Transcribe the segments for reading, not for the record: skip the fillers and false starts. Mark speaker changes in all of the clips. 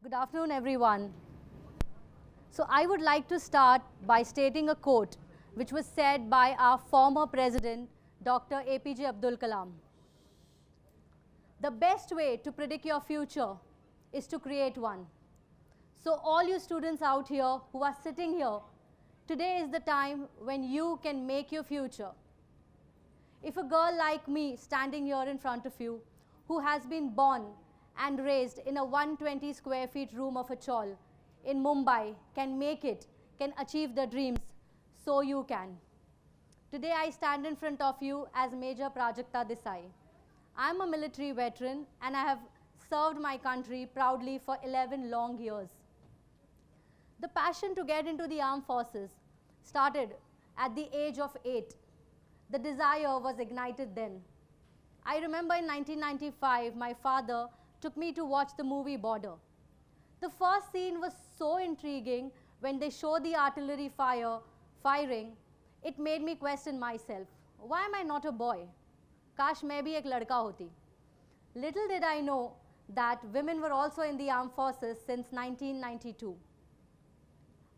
Speaker 1: Good afternoon, everyone. So I would like to start by stating a quote which was said by our former president, Dr. APJ Abdul Kalam. The best way to predict your future is to create one. So all you students out here who are sitting here, today is the time when you can make your future. If a girl like me standing here in front of you, who has been born and raised in a 120 square feet room of a chawl in Mumbai can make it, can achieve their dreams, so you can. Today I stand in front of you as Major Prajakta Desai. I am a military veteran and I have served my country proudly for 11 long years. The passion to get into the armed forces started at the age of 8. The desire was ignited then. I remember in 1995, my father took me to watch the movie Border. The first scene was so intriguing when they show the artillery firing, it made me question myself. Why am I not a boy? Kash main bhi ek ladka hoti. Little did I know that women were also in the armed forces since 1992.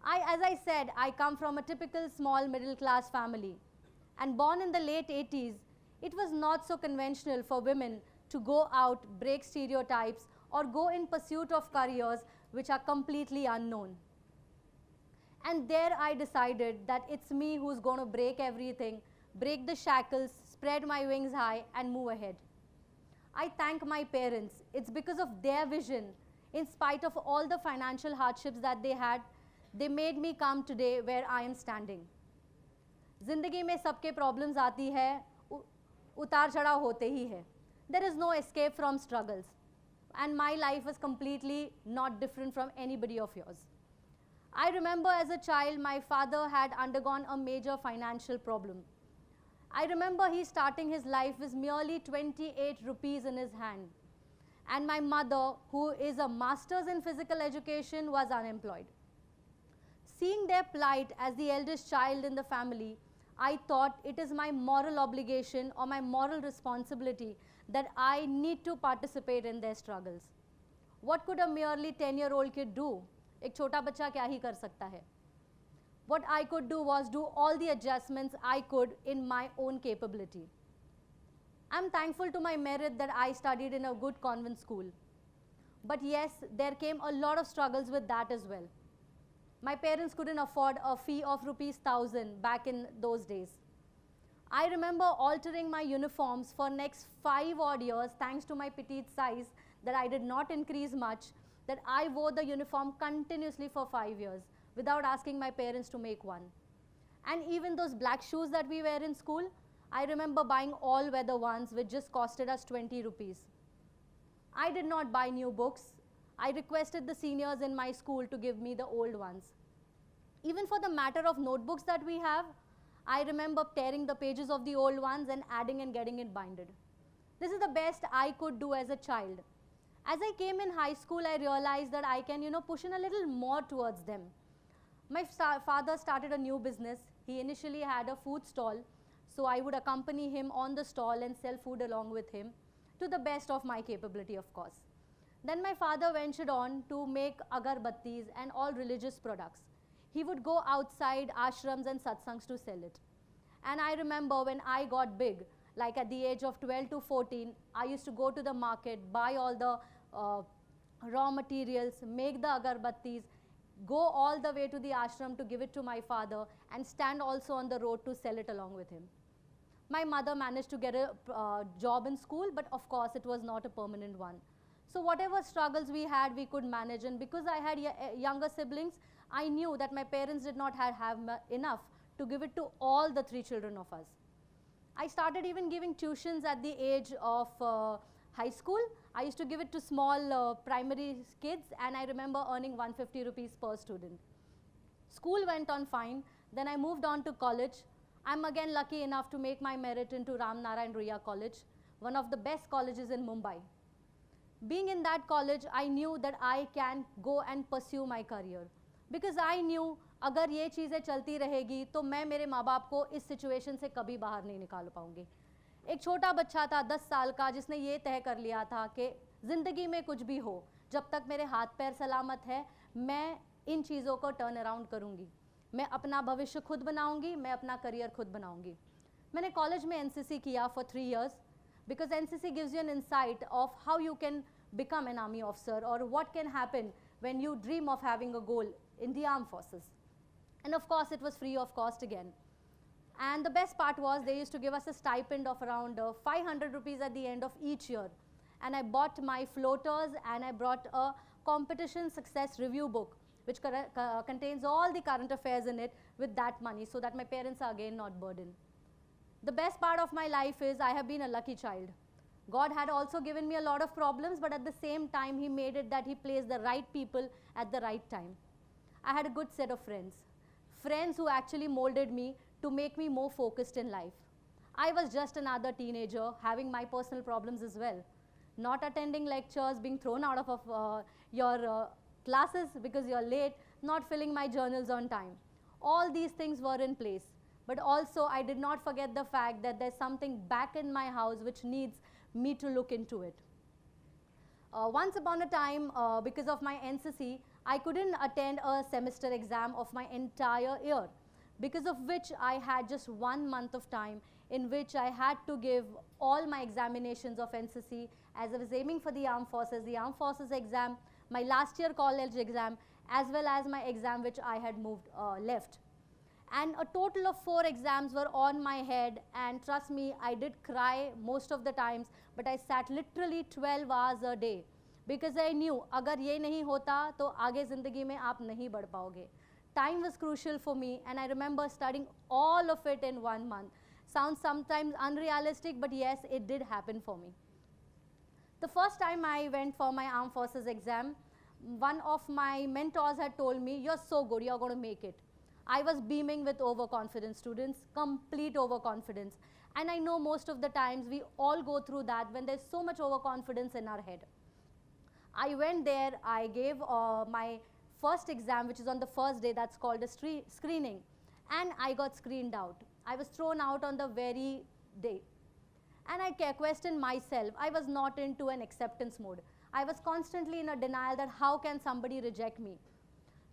Speaker 1: As I said, I come from a typical small middle class family. And born in the late 80s, it was not so conventional for women to go out, break stereotypes, or go in pursuit of careers which are completely unknown. And there I decided that it's me who's going to break everything, break the shackles, spread my wings high, and move ahead. I thank my parents. It's because of their vision, in spite of all the financial hardships that they had, they made me come today where I am standing. जिंदगी में सबके problems आती है, उतार चढ़ाव होते ही है. There is no escape from struggles. And my life was completely not different from anybody of yours. I remember as a child, my father had undergone a major financial problem. I remember he starting his life with merely 28 rupees in his hand. And my mother, who is a master's in physical education, was unemployed. Seeing their plight as the eldest child in the family, I thought it is my moral obligation or my moral responsibility that I need to participate in their struggles. What could a merely 10-year-old kid do? एक छोटा बच्चा क्या ही कर सकता है? What I could do was do all the adjustments I could in my own capability. I'm thankful to my merit that I studied in a good convent school. But yes, there came a lot of struggles with that as well. My parents couldn't afford a fee of ₹1,000 back in those days. I remember altering my uniforms for next 5 odd years thanks to my petite size that I did not increase much, that I wore the uniform continuously for 5 years without asking my parents to make one. And even those black shoes that we wear in school, I remember buying all weather ones which just costed us 20 rupees. I did not buy new books. I requested the seniors in my school to give me the old ones. Even for the matter of notebooks that we have, I remember tearing the pages of the old ones and adding and getting it binded. This is the best I could do as a child. As I came in high school, I realized that I can, push in a little more towards them. My father started a new business. He initially had a food stall, so I would accompany him on the stall and sell food along with him to the best of my capability, of course. Then my father ventured on to make agarbattis and all religious products. He would go outside ashrams and satsangs to sell it. And I remember when I got big, like at the age of 12 to 14, I used to go to the market, buy all the raw materials, make the agarbattis, go all the way to the ashram to give it to my father, and stand also on the road to sell it along with him. My mother managed to get a job in school, but of course it was not a permanent one. So whatever struggles we had, we could manage. And because I had younger siblings, I knew that my parents did not have enough to give it to all the 3 children of us. I started even giving tuitions at the age of high school. I used to give it to small primary kids, and I remember earning 150 rupees per student. School went on fine. Then I moved on to college. I'm again lucky enough to make my merit into Ram Narayan Ruia College, one of the best colleges in Mumbai. Being in that college, I knew that I can go and pursue my career. Because I knew अगर ये चीज़ें चलती रहेगी तो मैं मेरे माँ बाप को इस सिचुएशन से कभी बाहर नहीं निकाल पाऊँगी. एक छोटा बच्चा था 10 साल का जिसने ये तय कर लिया था कि ज़िंदगी में कुछ भी हो, जब तक मेरे हाथ पैर सलामत है मैं इन चीज़ों को टर्न अराउंड करूँगी, मैं अपना भविष्य खुद बनाऊँगी, मैं अपना करियर खुद बनाऊँगी। मैंने कॉलेज में एनसीसी किया for 3 years because NCC gives you an insight of how you can become an army officer or what can happen when you dream of having a goal in the armed forces. And of course it was free of cost again. And the best part was they used to give us a stipend of around 500 rupees at the end of each year. And I bought my floaters and I brought a competition success review book which contains all the current affairs in it with that money so that my parents are again not burdened. The best part of my life is I have been a lucky child. God had also given me a lot of problems, but at the same time, He made it that He placed the right people at the right time. I had a good set of friends. Friends who actually molded me to make me more focused in life. I was just another teenager having my personal problems as well. Not attending lectures, being thrown out of your classes because you're late, not filling my journals on time. All these things were in place. But also, I did not forget the fact that there's something back in my house which needs me to look into it. Once upon a time, because of my NCC, I couldn't attend a semester exam of my entire year, because of which I had just 1 month of time in which I had to give all my examinations of NCC as I was aiming for the Armed Forces exam, my last year college exam, as well as my exam which I had left. And a total of 4 exams were on my head, and trust me, I did cry most of the times, but I sat literally 12 hours a day because I knew अगर ये नहीं होता तो आगे ज़िंदगी में आप नहीं बढ़ पाओगे. Time was crucial for me, and I remember studying all of it in 1 month. Sounds sometimes unrealistic, but yes, it did happen for me. The first time I went for my Armed Forces exam, one of my mentors had told me, "You're so good, you're going to make it." I was beaming with overconfidence, students, complete overconfidence. And I know most of the times we all go through that when there's so much overconfidence in our head. I went there, I gave my first exam, which is on the first day, that's called a screening. And I got screened out. I was thrown out on the very day. And I questioned myself. I was not into an acceptance mode. I was constantly in a denial that how can somebody reject me?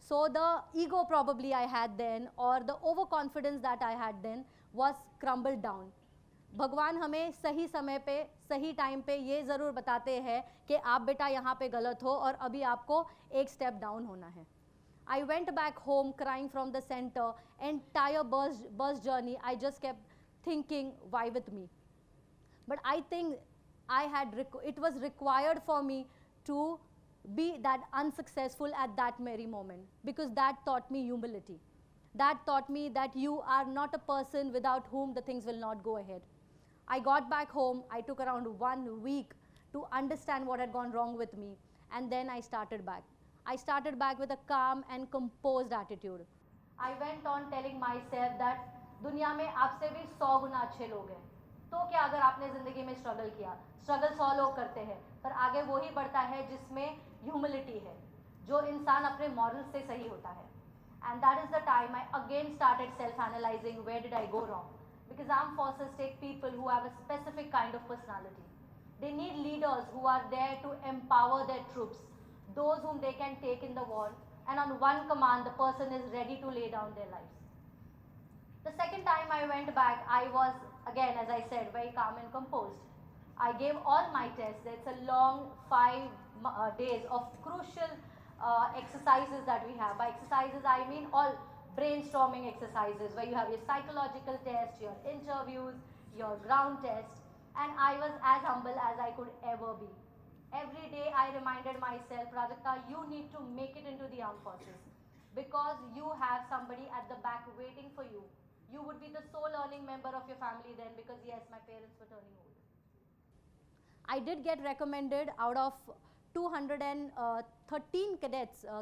Speaker 1: So the ego probably I had then, or the overconfidence that I had then, was crumbled down. भगवान हमें सही समय पे सही time पे ये ज़रूर बताते हैं कि आप बेटा यहाँ पे गलत हो और अभी आपको एक स्टेप डाउन होना है. I went back home crying from the center. Entire bus journey, I just kept thinking, why with me? But I think it was required for me to be that unsuccessful at that very moment, because that taught me humility. That taught me that you are not a person without whom the things will not go ahead. I got back home. I took around 1 week to understand what had gone wrong with me, and then I started back. I started back with a calm and composed attitude. I went on telling myself that दुनिया में आपसे भी 100 गुना अच्छे लोग हैं. तो क्या अगर आपने ज़िंदगी में स्ट्रगल किया, स्ट्रगल 100 लोग करते हैं, पर आगे वही बढ़ता है जिसमें ह्यूमिलिटी है, जो इंसान अपने मॉरल से सही होता है. And that is the time I again started self-analyzing where did I go wrong. Because armed forces take people who have a specific kind of personality. They need leaders who are there to empower their troops, those whom they can take in the war, and on one command the person is ready to lay down their lives. The second time I went back, I was again, as I said, very calm and composed. I gave all my tests. It's a long 5 days of crucial exercises that we have. By exercises, I mean all brainstorming exercises where you have your psychological tests, your interviews, your ground tests, and I was as humble as I could ever be. Every day I reminded myself, Prajakta, you need to make it into the armed forces because you have somebody at the back waiting for you. You would be the sole earning member of your family then, because yes, my parents were turning old. I did get recommended out of 213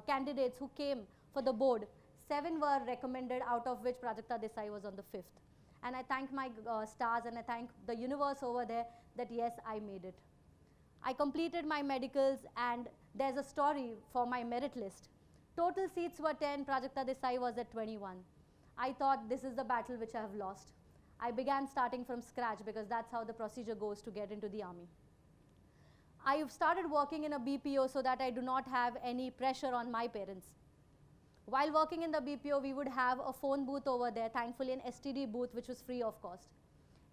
Speaker 1: candidates who came for the board. 7 were recommended, out of which Prajakta Desai was on the 5th. And I thank my stars and I thank the universe over there that yes, I made it. I completed my medicals, and there's a story for my merit list. Total seats were 10, Prajakta Desai was at 21. I thought this is the battle which I have lost. I began starting from scratch because that's how the procedure goes to get into the army. I started working in a BPO so that I do not have any pressure on my parents. While working in the BPO, we would have a phone booth over there, thankfully an STD booth, which was free of cost.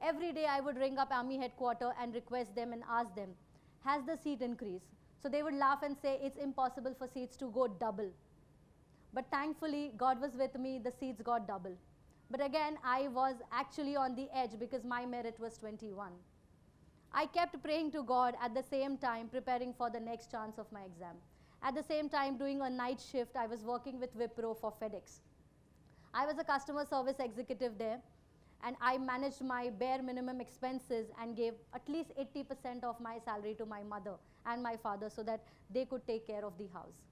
Speaker 1: Every day I would ring up Army headquarters and request them and ask them, has the seat increased? So they would laugh and say, it's impossible for seats to go double. But thankfully, God was with me, the seats got double. But again, I was actually on the edge because my merit was 21. I kept praying to God at the same time, preparing for the next chance of my exam. At the same time, doing a night shift, I was working with Wipro for FedEx. I was a customer service executive there, and I managed my bare minimum expenses and gave at least 80% of my salary to my mother and my father so that they could take care of the house.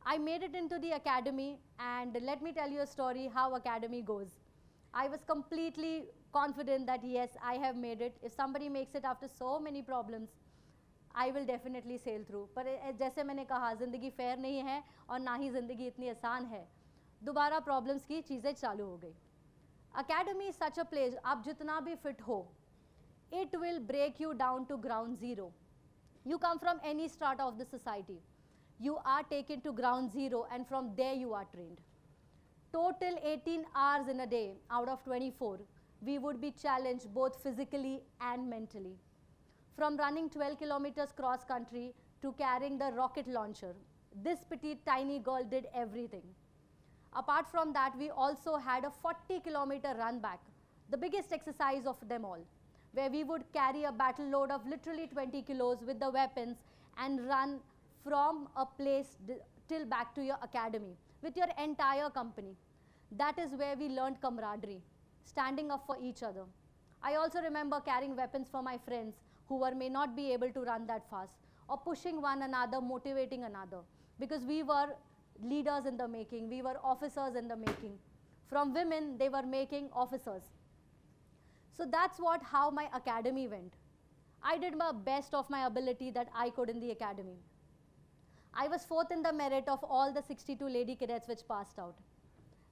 Speaker 1: I made it into the academy, and let me tell you a story how academy goes. I was completely confident that yes, I have made it. If somebody makes it after so many problems, I will definitely sail through. पर जैसे मैंने कहा, ज़िंदगी fair नहीं है और ना ही ज़िंदगी इतनी आसान है. दोबारा problems की चीज़ें चालू हो गई. Academy is such a place, आप जितना भी fit हो, it will break you down to ground zero. You come from any strata of the society. You are taken to ground zero, and from there you are trained. Total 18 hours in a day out of 24, we would be challenged both physically and mentally. From running 12 kilometers cross country to carrying the rocket launcher, this petite tiny girl did everything. Apart from that, we also had a 40-kilometer run back, the biggest exercise of them all, where we would carry a battle load of literally 20 kilos with the weapons and run from a place till back to your academy with your entire company. That is where we learned camaraderie, standing up for each other. I also remember carrying weapons for my friends who may not be able to run that fast, or pushing one another, motivating another, because we were leaders in the making, we were officers in the making. From women, they were making officers. So that's how my academy went. I did my best of my ability that I could in the academy. I was 4th in the merit of all the 62 lady cadets which passed out.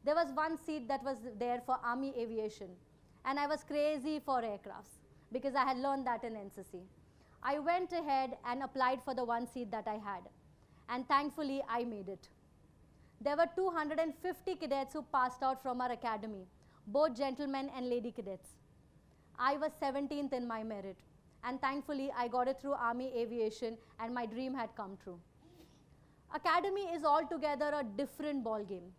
Speaker 1: There was one seat that was there for Army aviation, and I was crazy for aircrafts because I had learned that in NCC. I went ahead and applied for the one seat that I had, and thankfully I made it. There were 250 cadets who passed out from our academy, both gentlemen and lady cadets. I was 17th in my merit, and thankfully I got it through Army aviation, and my dream had come true. Academy is altogether a different ball game.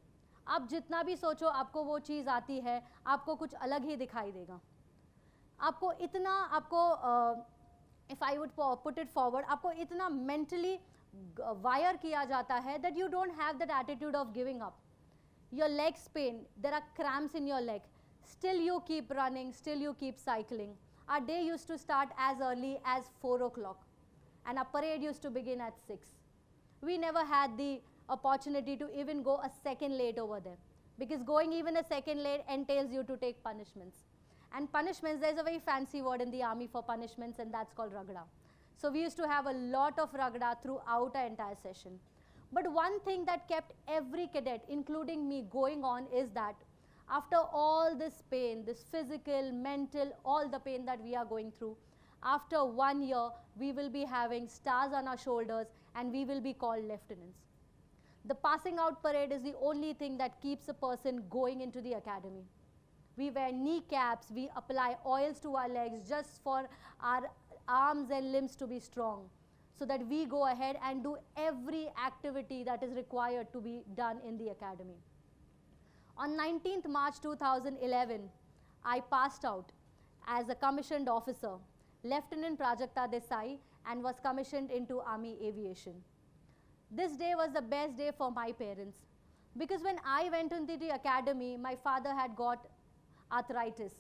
Speaker 1: आप जितना भी सोचो आपको वो चीज़ आती है, आपको कुछ अलग ही दिखाई देगा. आपको इतना if I would put it forward, आपको इतना mentally wire किया जाता है that you don't have that attitude of giving up. Your legs pain, there are cramps in your leg. Still you keep running, still you keep cycling. Our day used to start as early as 4 o'clock, and our parade used to begin at 6. We never had the opportunity to even go a second late over there, because going even a second late entails you to take punishments. And punishments, there's a very fancy word in the army for punishments, and that's called ragda. So we used to have a lot of ragda throughout our entire session. But one thing that kept every cadet, including me, going on is that after all this pain, this physical, mental, all the pain that we are going through, after 1 year, we will be having stars on our shoulders, and we will be called lieutenants. The passing out parade is the only thing that keeps a person going into the academy. We wear kneecaps, we apply oils to our legs just for our arms and limbs to be strong, so that we go ahead and do every activity that is required to be done in the academy. On 19th March 2011, I passed out as a commissioned officer, Lieutenant Prajakta Desai, and was commissioned into Army Aviation. This day was the best day for my parents, because when I went into the academy, my father had got arthritis,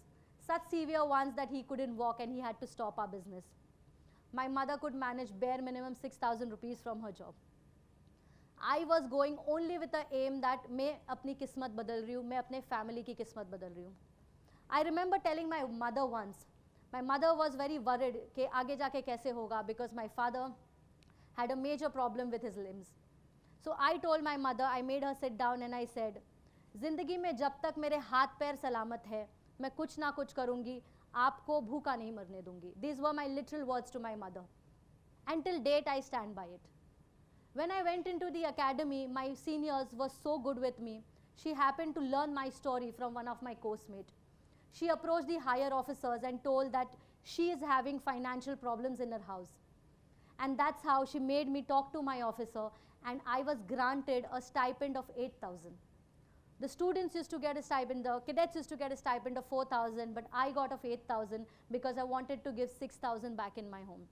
Speaker 1: such severe ones that he couldn't walk and he had to stop our business. My mother could manage bare minimum 6,000 rupees from her job. I was going only with the aim that मैं अपनी किस्मत बदल रही हूँ, मैं अपने family की किस्मत बदल रही हूँ. I remember telling my mother once, my mother was very worried कि आगे जाके कैसे होगा, because my father had a major problem with his limbs. So I told my mother, I made her sit down and I said, ज़िंदगी में जब तक मेरे हाथ पैर सलामत है, मैं कुछ ना कुछ करूँगी, आपको भूखा नहीं मरने दूँगी. These were my literal words to my mother. Until date, I stand by it. When I went into the academy, my seniors were so good with me. She happened to learn my story from one of my course mates. She approached the higher officers and told that she is having financial problems in her house. And that's how she made me talk to my officer, and I was granted a stipend of 8,000. The students used to get a stipend, the cadets used to get a stipend of 4,000, but I got of 8,000 because I wanted to give 6,000 back in my home.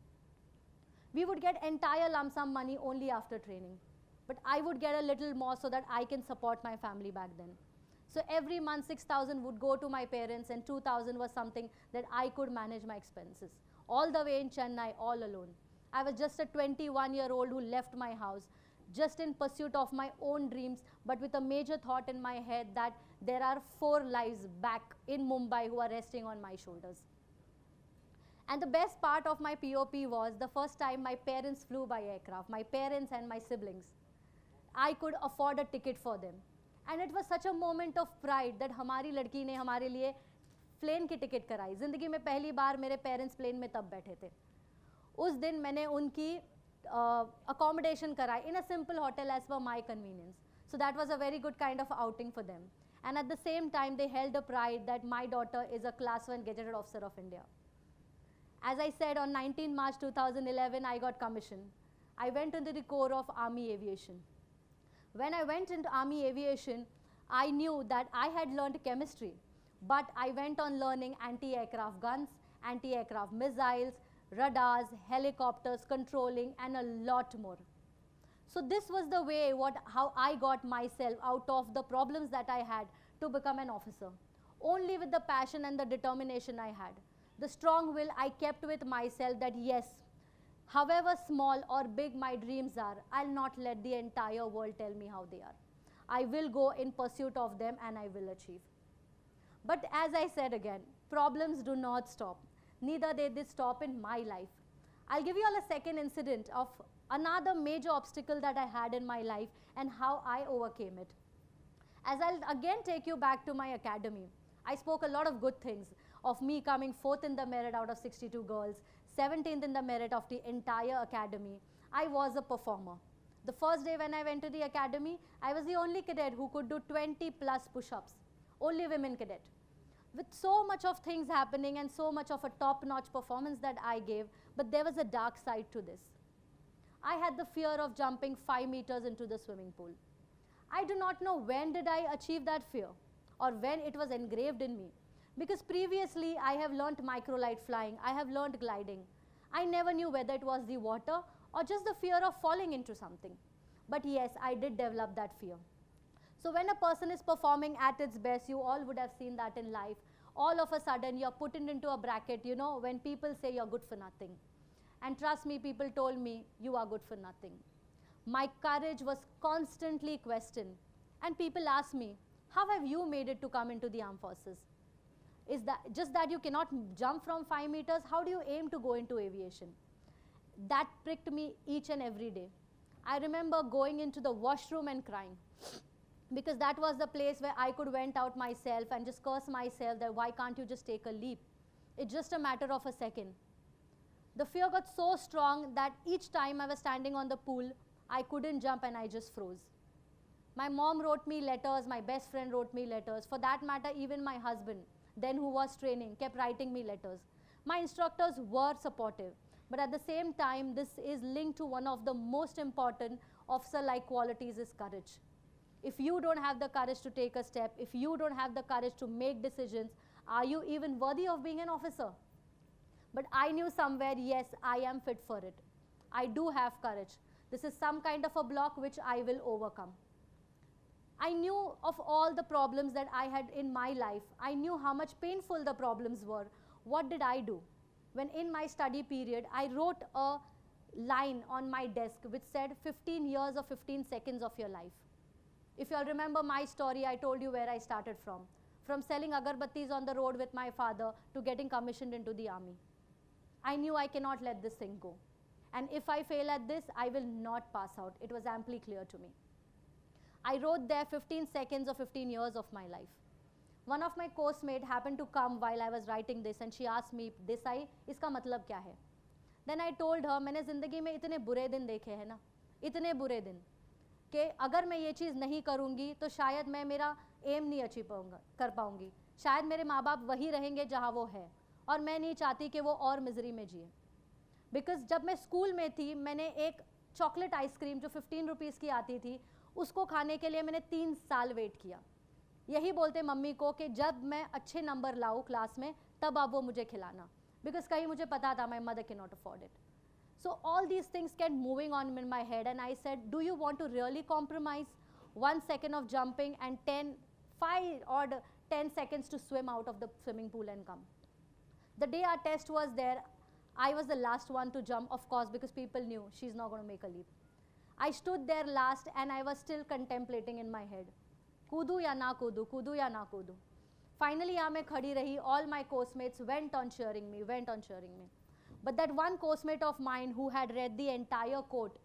Speaker 1: We would get entire lump sum money only after training, but I would get a little more so that I can support my family back then. So every month 6,000 would go to my parents, and 2,000 was something that I could manage my expenses. All the way in Chennai, all alone. I was just a 21-year-old who left my house, just in pursuit of my own dreams, but with a major thought in my head that there are 4 lives back in Mumbai who are resting on my shoulders. And the best part of my POP was the first time my parents flew by aircraft, my parents and my siblings. I could afford a ticket for them. And it was such a moment of pride that हमारी लड़की ने हमारे लिए plane की ticket कराई. ज़िंदगी में पहली बार मेरे पेरेंट्स प्लेन में तब बैठे थे. उस दिन मैंने उनकी accommodation कराई in a simple hotel as per my convenience. So that was a very good kind of outing for them. And at the same time, they held a pride that my daughter is a Class 1 Gazetted Officer of India. As I said, on 19 March 2011, I got commissioned. I went into the Corps of Army Aviation. When I went into Army Aviation, I knew that I had learned chemistry, but I went on learning anti-aircraft guns, anti-aircraft missiles, radars, helicopters, controlling, and a lot more. So this was the way how I got myself out of the problems that I had to become an officer. Only with the passion and the determination I had. The strong will I kept with myself that yes, however small or big my dreams are, I'll not let the entire world tell me how they are. I will go in pursuit of them and I will achieve. But as I said again, problems do not stop. Neither did they stop in my life. I'll give you all a second incident of another major obstacle that I had in my life and how I overcame it. As I'll again take you back to my academy, I spoke a lot of good things of me coming 4th in the merit out of 62 girls, 17th in the merit of the entire academy. I was a performer. The first day when I went to the academy, I was the only cadet who could do 20 plus push-ups. Only women cadet. With so much of things happening and so much of a top-notch performance that I gave, but there was a dark side to this. I had the fear of jumping 5 meters into the swimming pool. I do not know when did I achieve that fear or when it was engraved in me. Because previously I have learnt microlight flying, I have learnt gliding. I never knew whether it was the water or just the fear of falling into something. But yes, I did develop that fear. So when a person is performing at its best, you all would have seen that in life. All of a sudden you're put into a bracket, you know, when people say you're good for nothing. And trust me, people told me, you are good for nothing. My courage was constantly questioned. And people asked me, how have you made it to come into the armed forces? Is that just that you cannot jump from 5 meters? How do you aim to go into aviation? That pricked me each and every day. I remember going into the washroom and crying. Because that was the place where I could vent out myself and just curse myself that why can't you just take a leap? It's just a matter of a second. The fear got so strong that each time I was standing on the pool, I couldn't jump and I just froze. My mom wrote me letters, my best friend wrote me letters. For that matter, even my husband, then who was training, kept writing me letters. My instructors were supportive. But at the same time, this is linked to one of the most important officer-like qualities is courage. If you don't have the courage to take a step, if you don't have the courage to make decisions, are you even worthy of being an officer? But I knew somewhere, yes, I am fit for it. I do have courage. This is some kind of a block which I will overcome. I knew of all the problems that I had in my life. I knew how much painful the problems were. What did I do? When in my study period, I wrote a line on my desk which said 15 years or 15 seconds of your life. If you all remember my story, I told you where I started from. From selling agarbattis on the road with my father to getting commissioned into the army. I knew I cannot let this thing go. And if I fail at this, I will not pass out. It was amply clear to me. I wrote there 15 seconds or 15 years of my life. One of my course mates happened to come while I was writing this and she asked me, Desai, iska matlab kya hai? Then I told her, मैंने ज़िंदगी में इतने बुरे दिन देखे हैं ना, इतने बुरे दिन कि अगर मैं ये चीज़ नहीं करूँगी तो शायद मैं मेरा एम नहीं अचीव कर पाऊँगी, शायद मेरे माँ बाप वही रहेंगे जहाँ वो है, और मैं नहीं चाहती कि वो और मिजरी में जिए. बिकॉज जब मैं स्कूल में थी, मैंने एक चॉकलेट आइसक्रीम जो 15 रुपीज़ की आती थी, उसको खाने के लिए मैंने 3 साल वेट किया. यही बोलते मम्मी को कि जब मैं अच्छे नंबर लाऊँ क्लास में तब आप वो मुझे खिलाना, बिकॉज कहीं मुझे पता था my mother can not afford it. So all these things kept moving on in my head, and I said, do you want to really compromise 1 second of jumping and 5 or 10 seconds to swim out of the swimming pool and come? The day our test was there, I was the last one to jump, of course, because people knew she's not going to make a leap. I stood there last and I was still contemplating in my head, koodu ya na koodu, koodu ya na koodu. Finally, यहाँ मैं खड़ी रही. All my course-mates went on cheering me. But that one course-mate of mine who had read the entire quote,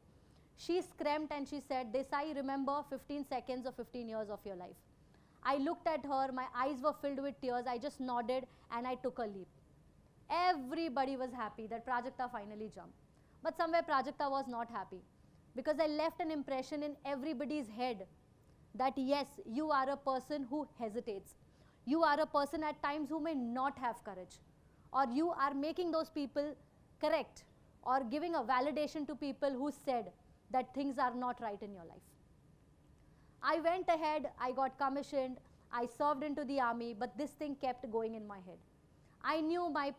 Speaker 1: she screamed and she said, Desai, remember 15 seconds or 15 years of your life. I looked at her, my eyes were filled with tears, I just nodded and I took a leap. Everybody was happy that Prajakta finally jumped. But somewhere Prajakta was not happy, because I left an impression in everybody's head that yes, you are a person who hesitates. You are a person at times who may not have courage, or you are making those people correct or giving a validation to people who said that things are not right in your life. I went ahead, I got commissioned, I served into the army, but this thing kept going in my head. I knew my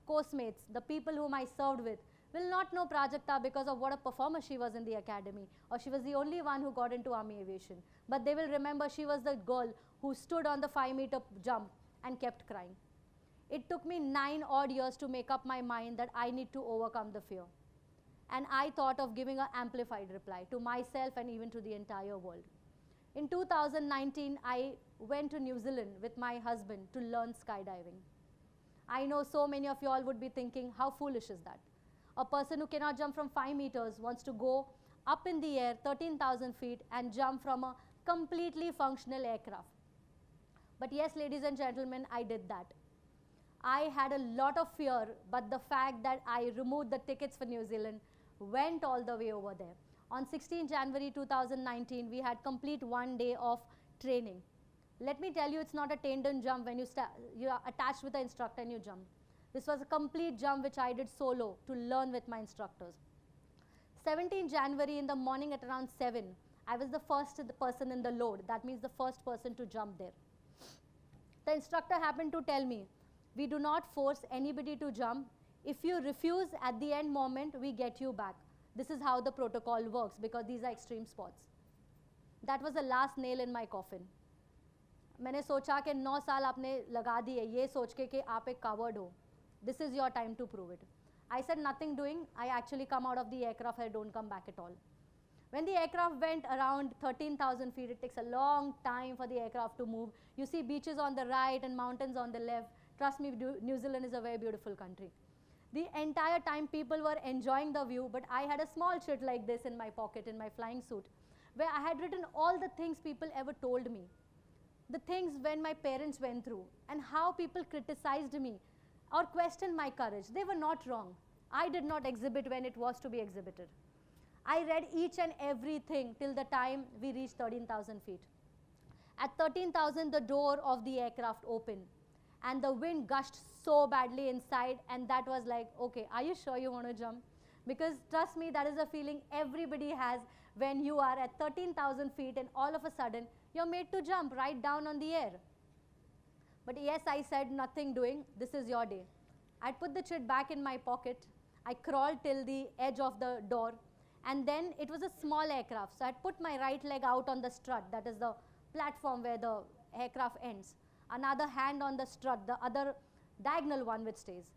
Speaker 1: course-mates, the people whom I served with, will not know Prajakta because of what a performer she was in the academy, or she was the only one who got into army aviation. But they will remember she was the girl who stood on the 5-meter jump and kept crying. It took me 9 odd years to make up my mind that I need to overcome the fear. And I thought of giving an amplified reply to myself and even to the entire world. In 2019, I went to New Zealand with my husband to learn skydiving. I know so many of you all would be thinking, how foolish is that? A person who cannot jump from 5 meters wants to go up in the air 13,000 feet and jump from a completely functional aircraft. But yes, ladies and gentlemen, I did that. I had a lot of fear, but the fact that I removed the tickets for New Zealand, went all the way over there. On 16 January 2019, we had complete 1 day of training. Let me tell you, it's not a tandem jump when you are attached with the instructor and you jump. This was a complete jump which I did solo to learn with my instructors. 17 January in the morning at around 7, I was the first person in the load. That means the first person to jump there. The instructor happened to tell me, we do not force anybody to jump. If you refuse at the end moment, we get you back. This is how the protocol works, because these are extreme sports. That was the last nail in my coffin. मैंने सोचा कि 9 साल आपने लगा दिए ये सोच के कि आप एक coward हो. This is your time to prove it. I said nothing doing. I actually come out of the aircraft. I don't come back at all. When the aircraft went around 13,000 feet, it takes a long time for the aircraft to move. You see beaches on the right and mountains on the left. Trust me, New Zealand is a very beautiful country. The entire time people were enjoying the view, but I had a small chit like this in my pocket in my flying suit, where I had written all the things people ever told me, the things when my parents went through, and how people criticized me or questioned my courage. They were not wrong. I did not exhibit when it was to be exhibited. I read each and everything till the time we reached 13,000 feet. At 13,000, the door of the aircraft opened, and the wind gushed so badly inside, and that was like, okay, are you sure you want to jump? Because trust me, that is a feeling everybody has when you are at 13,000 feet and all of a sudden you're made to jump right down on the air. But yes, I said nothing doing, this is your day. I put the chit back in my pocket. I crawled till the edge of the door, and then it was a small aircraft, so I put my right leg out on the strut, that is the platform where the aircraft ends. Another hand on the strut, the other diagonal one which stays.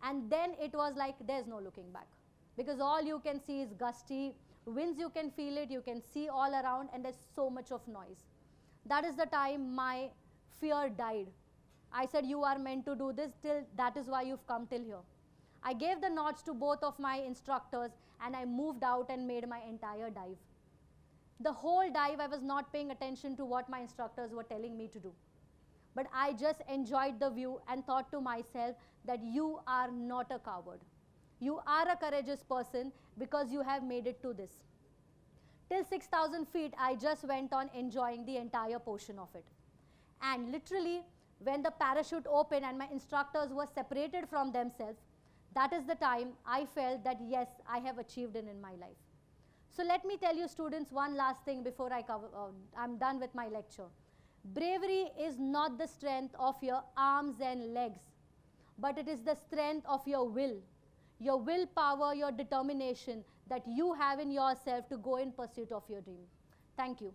Speaker 1: And then it was like there's no looking back, because all you can see is gusty winds, you can feel it, you can see all around, and there's so much of noise. That is the time my fear died. I said, you are meant to do this, that is why you've come till here. I gave the nods to both of my instructors, and I moved out and made my entire dive. The whole dive I was not paying attention to what my instructors were telling me to do. But I just enjoyed the view and thought to myself that you are not a coward. You are a courageous person because you have made it to this. Till 6,000 feet, I just went on enjoying the entire portion of it. And literally, when the parachute opened and my instructors were separated from themselves, that is the time I felt that yes, I have achieved it in my life. So let me tell you students one last thing before I'm done with my lecture. Bravery is not the strength of your arms and legs, but it is the strength of your willpower, your determination that you have in yourself to go in pursuit of your dream. Thank you.